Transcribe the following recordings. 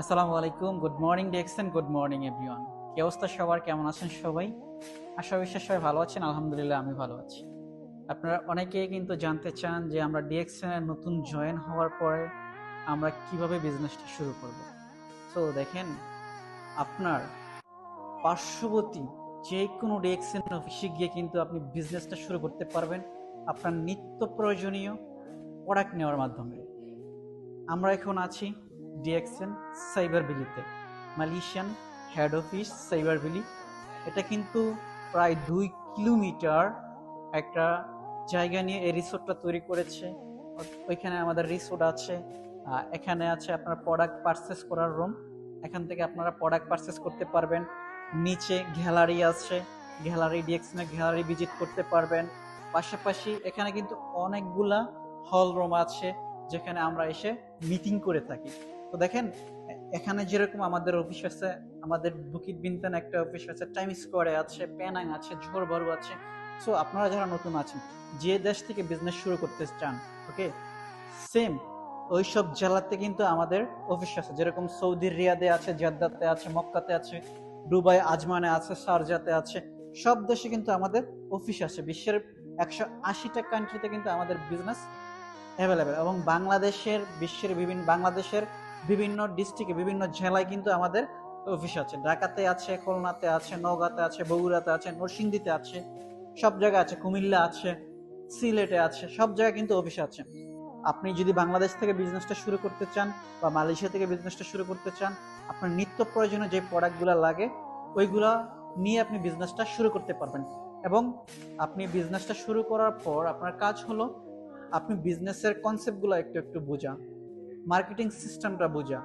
আসসালামু আলাইকুম, good morning DXN, good morning everyone. কি অবস্থা সবার, কেমন আছেন সবাই? আশা বিশ্বাস সবাই ভালো আছেন। আলহামদুলিল্লাহ আমি ভালো আছি। আপনারা অনেকেই কিন্তু জানতে চান যে আমরা ডিএক্সএন এর নতুন জয়েন হওয়ার পরে আমরা কিভাবে বিজনেসটা শুরু করব। সো দেখেন, আপনার পার্শ্ববর্তী যে কোনো ডিএক্সএন অফিসে গিয়ে কিন্তু আপনি বিজনেসটা শুরু করতে পারবেন আপনার নিত্য প্রয়োজনীয় প্রোডাক্ট নেওয়ার মাধ্যমে। আমরা এখন আছি ডিএক্সএন সাইবার ভ্যালিতে, Malaysian head office Cyber Valley. এটা কিন্তু প্রায় 2 কিলোমিটার একটা জায়গা নিয়ে এই রিসোর্টটা তৈরি করেছে। ওইখানে আমাদের রিসোর্ট আছে, এখানে আছে আপনার প্রোডাক্ট পারচেস করার রুম। এখান থেকে আপনারা প্রোডাক্ট পারচেস করতে পারবেন। নিচে গ্যালারি আছে, গ্যালারি ডিএক্সএন গ্যালারি ভিজিট করতে পারবেন। পাশাপাশি এখানে কিন্তু অনেকগুলা হল রুম আছে যেখানে আমরা এসে মিটিং করে থাকি। তো দেখেন, এখানে যেরকম আমাদের অফিস আছে, আমাদের বুকিট বিনতান একটা অফিস আছে, টাইম স্কোয়ারে আছে, পেনাং আছে, জোহরবারু আছে। সো আপনারা যারা নতুন আছেন, যে দেশ থেকে বিজনেস শুরু করতে চান, ওকে, সেম ওই সব জেলাতে কিন্তু আমাদের অফিস আছে। যেরকম সৌদির রিয়াদে আছে, জেদ্দাতে আছে, মক্কাতে আছে, দুবাই আজমানে আছে, শারজাতে আছে। সব দেশে কিন্তু আমাদের অফিস আছে। বিশ্বের 180টা কান্ট্রিতে কিন্তু আমাদের বিজনেস অ্যাভেলেবেল। এবং বাংলাদেশের বিভিন্ন ডিস্ট্রিক্টে, বিভিন্ন জেলায় কিন্তু আমাদের অফিস আছে। ঢাকাতে আছে, খুলনাতে আছে, নওগাঁতে আছে, বগুড়াতে আছে, নরসিংদীতে আছে, সব জায়গায় আছে, কুমিল্লা আছে, সিলেটে আছে, সব জায়গায় কিন্তু অফিস আছে। আপনি যদি বাংলাদেশ থেকে বিজনেসটা শুরু করতে চান বা মালয়েশিয়া থেকে বিজনেসটা শুরু করতে চান, আপনার নিত্য প্রয়োজনীয় যে প্রোডাক্টগুলো লাগে ওইগুলা নিয়ে আপনি বিজনেসটা শুরু করতে পারবেন। এবং আপনি বিজনেসটা শুরু করার পর আপনার কাজ হলো আপনি বিজনেসের কনসেপ্টগুলো একটু একটু বোঝা, মার্কেটিং সিস্টেমটা বোঝা,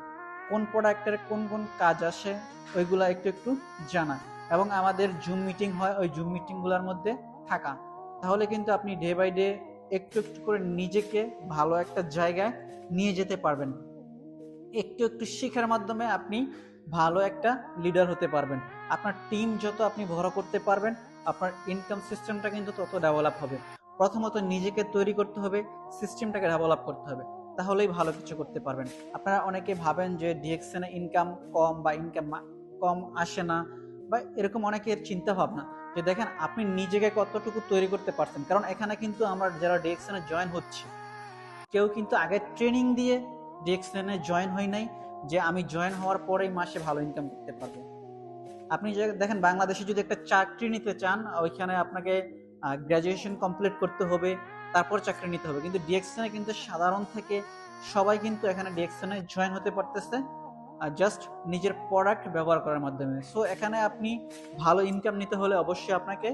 কোন প্রোডাক্টের কোন কোন কাজ আসে ওইগুলা একটু একটু জানা। এবং আমাদের জুম মিটিং হয়, ওই জুম মিটিংগুলোর মধ্যে থাকা। তাহলে কিন্তু আপনি ডে বাই ডে একটু একটু করে নিজেকে ভালো একটা জায়গায় নিয়ে যেতে পারবেন। একটু একটু শেখার মাধ্যমে আপনি ভালো একটা লিডার হতে পারবেন। আপনার টিম যত আপনি বড় করতে পারবেন, আপনার ইনকাম সিস্টেমটা কিন্তু তত ডেভেলপ হবে। প্রথমত নিজেকে তৈরি করতে হবে, সিস্টেমটাকে ডেভেলপ করতে হবে, তাহলেই ভালো কিছু করতে পারবেন। আপনারা অনেকে ভাবেন যে ডিএক্সএন ইনকাম কম বা ইনকাম কম আসে না, বা এরকম অনেকের চিন্তা ভাবনা। যে দেখেন আপনি নিজেকে কতটুকু তৈরি করতে পারছেন। কারণ এখানে কিন্তু আমরা যারা ডিএক্সএন জয়েন হচ্ছি, কেউ কিন্তু আগে ট্রেনিং দিয়ে ডিএক্সএনে জয়েন হয় নাই যে আমি জয়েন হওয়ার পরেই মাসে ভালো ইনকাম করতে পারবো। আপনি যে দেখেন, বাংলাদেশে যদি একটা চাকরি নিতে চান, ওইখানে আপনাকে গ্র্যাজুয়েশন কমপ্লিট করতে হবে, তারপর চাকরি নিতে হবে। কিন্তু ডিএক্সএনে কিন্তু সাধারণ থেকে সবাই কিন্তু এখানে ডিএক্সএনে জয়েন হতে পারতেছে জাস্ট নিজের প্রোডাক্ট ব্যবহার করার মাধ্যমে। সো এখানে আপনি ভালো ইনকাম নিতে হলে অবশ্যই আপনাকে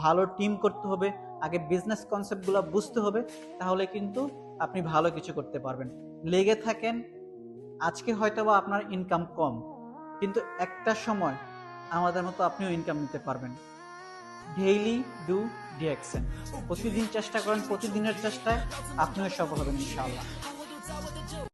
ভালো টিম করতে হবে, আগে বিজনেস কনসেপ্টগুলো বুঝতে হবে, তাহলে কিন্তু আপনি ভালো কিছু করতে পারবেন। লেগে থাকেন, আজকে হয়তোবা আপনার ইনকাম কম, কিন্তু একটা সময় আমাদের মতো আপনিও ইনকাম নিতে পারবেন। ডেইলি ডু ডিএক্সএন, প্রতিদিন চেষ্টা করেন, প্রতিদিনের চেষ্টায় আপনিও সফল হবেন ইনশাআল্লাহ।